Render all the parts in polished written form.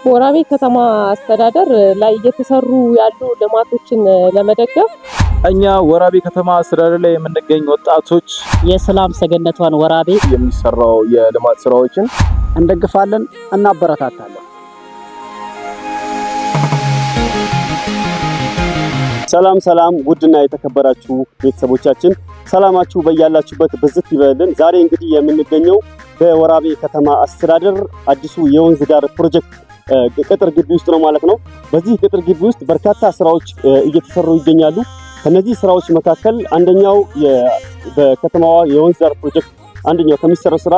ወራቤ ከተማ አስተዳደር ላይ እየተሰሩ ያሉ ልማቶችን ለመደገፍ እኛ ወራቤ ከተማ አስተዳደር ላይ የምንገኝ ወጣቶች የሰላም ሰገነቷን ወራቤ የሚሰራው የልማት ስራዎችን እንደግፋለን፣ እናበረታታለን። ሰላም ውድና የተከበራችሁ ቤተሰቦቻችን ሰላማችሁ በያላችሁበት ብዝት ይበልን። ዛሬ እንግዲህ የምንገኘው በወራቤ ከተማ አስተዳደር አዲሱ የወንዝ ዳር ፕሮጀክት ቅጥር ግቢ ውስጥ ነው ማለት ነው። በዚህ ቅጥር ግቢ ውስጥ በርካታ ስራዎች እየተሰሩ ይገኛሉ። ከነዚህ ስራዎች መካከል አንደኛው በከተማዋ የወንዝ ዳር ፕሮጀክት አንደኛው ከሚሰራው ስራ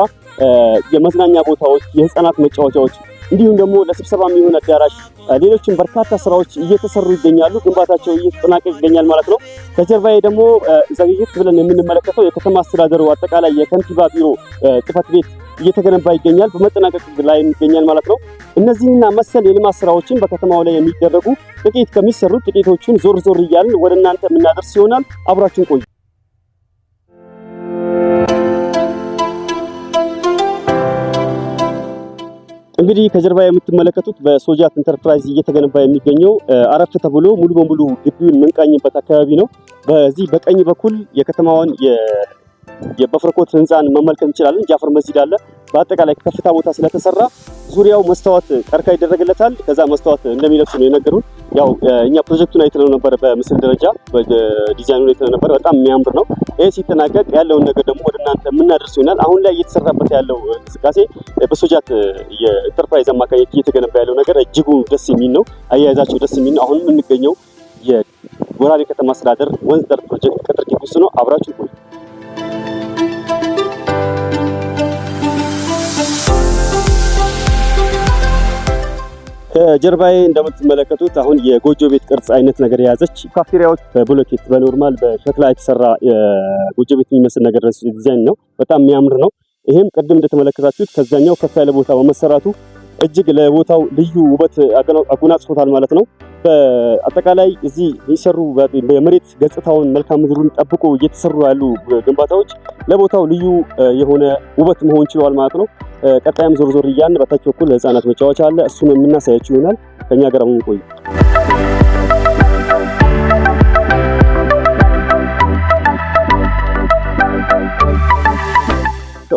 የመዝናኛ ቦታዎች፣ የህፃናት መጫወቻዎች እንዲሁም ደግሞ ለስብሰባ የሚሆን አዳራሽ፣ ሌሎችም በርካታ ስራዎች እየተሰሩ ይገኛሉ። ግንባታቸው እየተጠናቀቀ ይገኛል ማለት ነው። ከጀርባዬ ደግሞ ዘግይት ብለን የምንመለከተው የከተማ አስተዳደሩ አጠቃላይ የከንቲባ ቢሮ ጽህፈት ቤት እየተገነባ ይገኛል፣ በመጠናቀቅ ላይ ይገኛል ማለት ነው። እነዚህና መሰል የልማት ስራዎችን በከተማው ላይ የሚደረጉ ጥቂት ከሚሰሩ ጥቂቶችን ዞር እያልን ወደ እናንተ የምናደርስ ይሆናል። አብራችሁን ቆዩ። እንግዲህ ከጀርባ የምትመለከቱት በሶጃት ኢንተርፕራይዝ እየተገነባ የሚገኘው አረፍ ተብሎ ሙሉ በሙሉ ግቢውን የምንቃኝበት አካባቢ ነው። በዚህ በቀኝ በኩል የከተማዋን የበፍርኮት ህንፃን መመልከት እንችላለን። ጃፈር መስጂድ አለ። በአጠቃላይ ከፍታ ቦታ ስለተሰራ ዙሪያው መስታወት ቀርካ ይደረግለታል። ከዛ መስታወት እንደሚለብሱ ነው የነገሩን። ያው እኛ ፕሮጀክቱን አይተነው ነበር፣ በምስል ደረጃ በዲዛይኑን አይተነው ነበር። በጣም የሚያምር ነው። ይሄ ሲጠናቀቅ ያለውን ነገር ደግሞ ወደ እናንተ የምናደርስ ይሆናል። አሁን ላይ እየተሰራበት ያለው እንቅስቃሴ በሶጃት የኢንተርፕራይዝ አማካኝነት እየተገነባ ያለው ነገር እጅጉ ደስ የሚል ነው። አያያዛቸው ደስ የሚል ነው። አሁን የምንገኘው የወራቤ ከተማ አስተዳደር ወንዝ ዳር ፕሮጀክት ቅጥር ግቢ ውስጥ ነው። አብራችሁ ቆዩ። ከጀርባዬ እንደምትመለከቱት አሁን የጎጆ ቤት ቅርጽ አይነት ነገር የያዘች ካፍቴሪያዎች በብሎኬት በኖርማል በሸክላ የተሰራ የጎጆ ቤት የሚመስል ነገር ዲዛይን ነው። በጣም የሚያምር ነው። ይሄም ቅድም እንደተመለከታችሁት ከዛኛው ከፍ ያለ ቦታ በመሰራቱ እጅግ ለቦታው ልዩ ውበት አጎናጽፎታል ማለት ነው። በአጠቃላይ እዚህ የሚሰሩ በመሬት ገጽታውን መልክዓ ምድሩን ጠብቆ እየተሰሩ ያሉ ግንባታዎች ለቦታው ልዩ የሆነ ውበት መሆን ችለዋል ማለት ነው። ቀጣይም ዞር እያልን በታች በኩል ህፃናት መጫወቻ አለ። እሱን የምናሳያችሁ ይሆናል። ከኛ ጋር አሁን ቆዩ።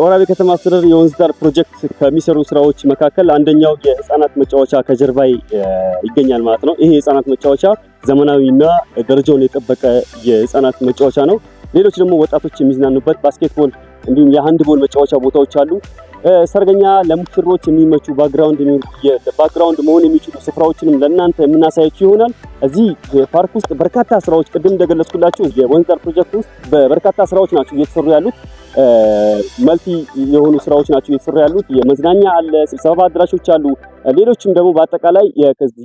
ወራቤ ከተማ አስተዳደር የወንዝ ዳር ፕሮጀክት ከሚሰሩ ስራዎች መካከል አንደኛው የህፃናት መጫወቻ ከጀርባይ ይገኛል ማለት ነው። ይሄ የህፃናት መጫወቻ ዘመናዊና ደረጃውን የጠበቀ የህፃናት መጫወቻ ነው። ሌሎች ደግሞ ወጣቶች የሚዝናኑበት ባስኬትቦል እንዲሁም የሃንድቦል መጫወቻ ቦታዎች አሉ። ሰርገኛ ለሙሽሮች የሚመቹ ባክግራውንድ መሆን የሚችሉ ስፍራዎችንም ለእናንተ የምናሳያችሁ ይሆናል። እዚህ ፓርክ ውስጥ በርካታ ስራዎች ቅድም እንደገለጽኩላችሁ የወንዝ ዳር ፕሮጀክት ውስጥ በርካታ ስራዎች ናቸው እየተሰሩ ያሉት። መልቲ የሆኑ ስራዎች ናቸው እየተሰሩ ያሉት። የመዝናኛ አለ፣ ስብሰባ አዳራሾች አሉ። ሌሎችም ደግሞ በአጠቃላይ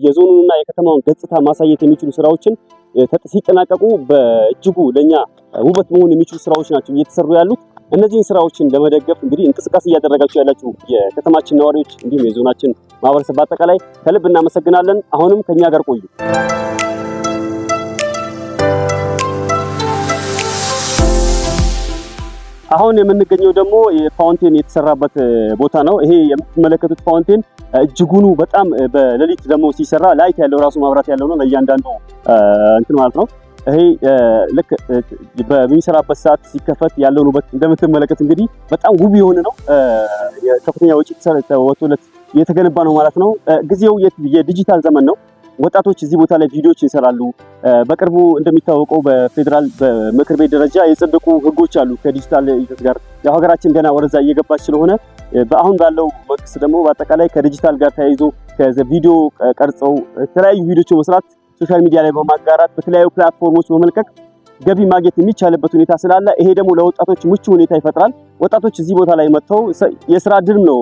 የዞኑንና የከተማውን ገጽታ ማሳየት የሚችሉ ስራዎችን ሲጠናቀቁ በእጅጉ ለኛ ውበት መሆን የሚችሉ ስራዎች ናቸው እየተሰሩ ያሉት። እነዚህን ስራዎችን ለመደገፍ እንግዲህ እንቅስቃሴ እያደረጋችሁ ያላችሁ የከተማችን ነዋሪዎች እንዲሁም የዞናችን ማህበረሰብ በአጠቃላይ ከልብ እናመሰግናለን። አሁንም ከኛ ጋር ቆዩ። አሁን የምንገኘው ደግሞ የፋውንቴን የተሰራበት ቦታ ነው። ይሄ የምትመለከቱት ፋውንቴን እጅጉኑ በጣም በሌሊት ደግሞ ሲሰራ ላይት ያለው ራሱ ማብራት ያለው ነው ለእያንዳንዱ እንትን ማለት ነው። ይሄ ልክ በሚሰራበት ሰዓት ሲከፈት ያለውን ውበት እንደምትመለከት እንግዲህ በጣም ውብ የሆነ ነው። ከፍተኛ ወጪ ተወጥቶለት የተገነባ ነው ማለት ነው። ጊዜው የዲጂታል ዘመን ነው። ወጣቶች እዚህ ቦታ ላይ ቪዲዮዎች ይሰራሉ። በቅርቡ እንደሚታወቀው በፌዴራል በምክር ቤት ደረጃ የጸደቁ ህጎች አሉ ከዲጂታል ይዘት ጋር። የሀገራችን ገና ወደዛ እየገባች ስለሆነ በአሁን ባለው መንግስት ደግሞ በአጠቃላይ ከዲጂታል ጋር ተያይዞ ከቪዲዮ ቀርጸው የተለያዩ ቪዲዮዎች መስራት ሶሻል ሚዲያ ላይ በማጋራት በተለያዩ ፕላትፎርሞች በመልቀቅ ገቢ ማግኘት የሚቻልበት ሁኔታ ስላለ ይሄ ደግሞ ለወጣቶች ምቹ ሁኔታ ይፈጥራል። ወጣቶች እዚህ ቦታ ላይ መጥተው የስራ እድልም ነው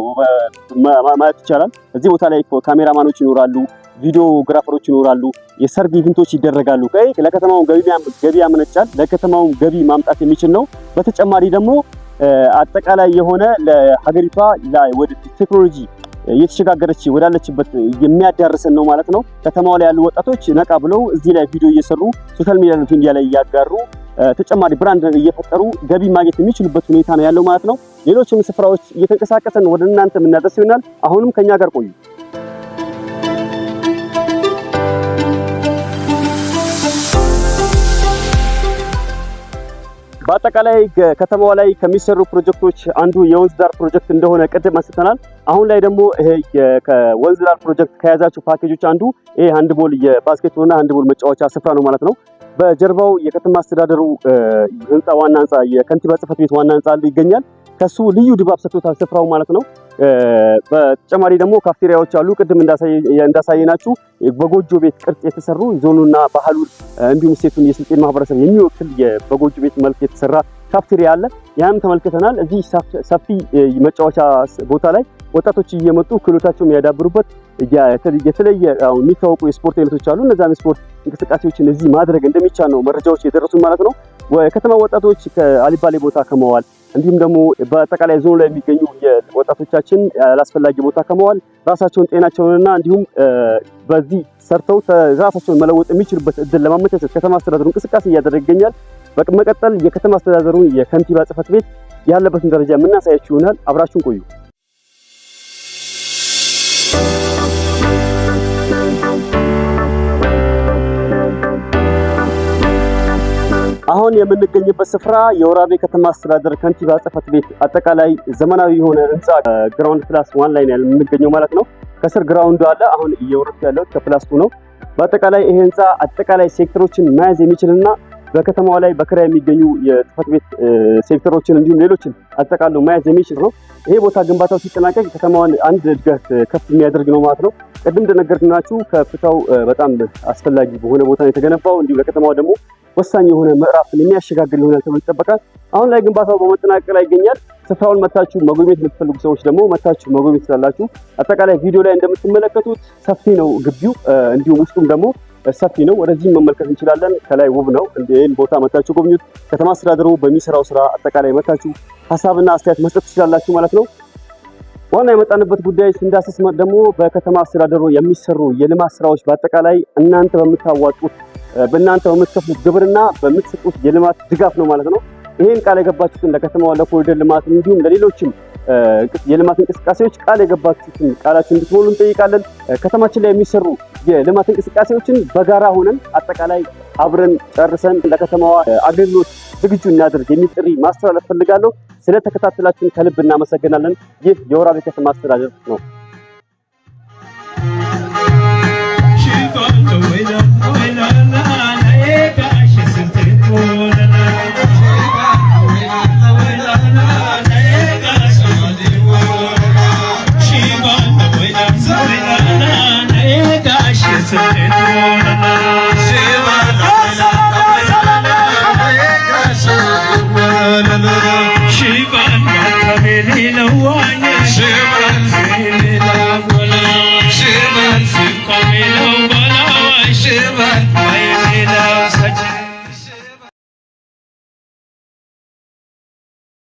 ማለት ይቻላል። እዚህ ቦታ ላይ ካሜራማኖች ይኖራሉ፣ ቪዲዮግራፈሮች ይኖራሉ፣ የሰርግ ኢቨንቶች ይደረጋሉ። ለከተማው ገቢ ያመነጫል፣ ለከተማው ገቢ ማምጣት የሚችል ነው። በተጨማሪ ደግሞ አጠቃላይ የሆነ ለሀገሪቷ ወደ ቴክኖሎጂ እየተሸጋገረች ወዳለችበት የሚያዳርሰን ነው ማለት ነው። ከተማው ላይ ያሉ ወጣቶች ነቃ ብለው እዚህ ላይ ቪዲዮ እየሰሩ ሶሻል ሚዲያ ላይ እያጋሩ ተጨማሪ ብራንድ እየፈጠሩ ገቢ ማግኘት የሚችሉበት ሁኔታ ነው ያለው ማለት ነው። ሌሎችም ስፍራዎች እየተንቀሳቀሰን ወደ እናንተ የምናደርስ ይሆናል። አሁንም ከኛ ጋር ቆዩ። በአጠቃላይ ከተማዋ ላይ ከሚሰሩ ፕሮጀክቶች አንዱ የወንዝ ዳር ፕሮጀክት እንደሆነ ቅድም አንስተናል። አሁን ላይ ደግሞ ይሄ ከወንዝ ዳር ፕሮጀክት ከያዛቸው ፓኬጆች አንዱ ይሄ ሃንድቦል የባስኬትቦልና ሃንድቦል መጫወቻ ስፍራ ነው ማለት ነው። በጀርባው የከተማ አስተዳደሩ ህንፃ ዋና ህንፃ የከንቲባ ጽሕፈት ቤት ዋና ህንፃ ይገኛል። ከሱ ልዩ ድባብ ሰጥቶታል ስፍራው ማለት ነው። በተጨማሪ ደግሞ ካፍቴሪያዎች አሉ። ቅድም እንዳሳየናችሁ በጎጆ ቤት ቅርጽ የተሰሩ ዞኑና ባህሉን እንዲሁም ሴቱን የስልጤን ማህበረሰብ የሚወክል በጎጆ ቤት መልክ የተሰራ ካፍቴሪያ አለ። ያንም ተመልክተናል። እዚህ ሰፊ መጫወቻ ቦታ ላይ ወጣቶች እየመጡ ክህሎታቸውን የሚያዳብሩበት የተለየ የሚታወቁ የስፖርት አይነቶች አሉ። እነዛም የስፖርት እንቅስቃሴዎችን እዚህ ማድረግ እንደሚቻል ነው መረጃዎች የደረሱን ማለት ነው። የከተማ ወጣቶች ከአሊባሌ ቦታ ከመዋል እንዲሁም ደግሞ በአጠቃላይ ዞኑ ላይ የሚገኙ የወጣቶቻችን ያላስፈላጊ ቦታ ከመዋል ራሳቸውን ጤናቸውንና እንዲሁም በዚህ ሰርተው ራሳቸውን መለወጥ የሚችሉበት እድል ለማመቻቸት ከተማ አስተዳደሩ እንቅስቃሴ እያደረገ ይገኛል። በመቀጠል የከተማ አስተዳደሩን የከንቲባ ጽሕፈት ቤት ያለበትን ደረጃ የምናሳያችሁ ይሆናል። አብራችሁን ቆዩ። አሁን የምንገኝበት ስፍራ የወራቤ ከተማ አስተዳደር ከንቲባ ጽሕፈት ቤት አጠቃላይ ዘመናዊ የሆነ ህንፃ ግራውንድ ፕላስ 1 ላይ ነው የምንገኘው ማለት ነው። ከስር ግራውንዱ አለ። አሁን እየወረድኩ ያለው ከፕላስ 2 ነው። በአጠቃላይ ይሄ ህንፃ አጠቃላይ ሴክተሮችን መያዝ የሚችልና በከተማዋ ላይ በክራይ የሚገኙ የጽሕፈት ቤት ሴክተሮችን እንዲሁም ሌሎችን አጠቃሎ መያዝ የሚችል ነው። ይሄ ቦታ ግንባታው ሲጠናቀቅ ከተማዋን አንድ እድገት ከፍ የሚያደርግ ነው ማለት ነው። ቅድም እንደነገርኩናችሁ ከፍታው በጣም አስፈላጊ በሆነ ቦታ ነው የተገነባው። እንዲሁም ለከተማዋ ደግሞ ወሳኝ የሆነ ምዕራፍን የሚያሸጋግር ይሆናል ተብሎ ይጠበቃል። አሁን ላይ ግንባታው በመጠናቀቅ ላይ ይገኛል። ስፍራውን መታችሁ መጎብኘት የምትፈልጉ ሰዎች ደግሞ መታችሁ መጎብኘት ትችላላችሁ። አጠቃላይ ቪዲዮ ላይ እንደምትመለከቱት ሰፊ ነው ግቢው፣ እንዲሁም ውስጡም ደግሞ ሰፊ ነው። ወደዚህ መመልከት እንችላለን። ከላይ ውብ ነው። ይህን ቦታ መታችሁ ጎብኙት። ከተማ አስተዳደሩ በሚሰራው ስራ አጠቃላይ መታችሁ ሀሳብና አስተያየት መስጠት ትችላላችሁ ማለት ነው። ዋና የመጣንበት ጉዳይ ስንዳስስ ደግሞ በከተማ አስተዳደሩ የሚሰሩ የልማት ስራዎች በአጠቃላይ እናንተ በምታዋጡት በእናንተ በምትከፍሉት ግብርና በምትሰጡት የልማት ድጋፍ ነው ማለት ነው። ይሄን ቃል የገባችሁትን ለከተማዋ ለኮሪደር ልማት እንዲሁም ለሌሎችም የልማት እንቅስቃሴዎች ቃል የገባችሁትን ቃላችሁን እንድትሞሉ እንጠይቃለን። ከተማችን ላይ የሚሰሩ የልማት እንቅስቃሴዎችን በጋራ ሆነን አጠቃላይ አብረን ጨርሰን ለከተማዋ አገልግሎት ዝግጁ እናድርግ የሚል ጥሪ ማስተላለፍ ፈልጋለሁ። ስለተከታተላችሁን ከልብ እናመሰግናለን። ይህ የወራቤ ከተማ አስተዳደር ነው።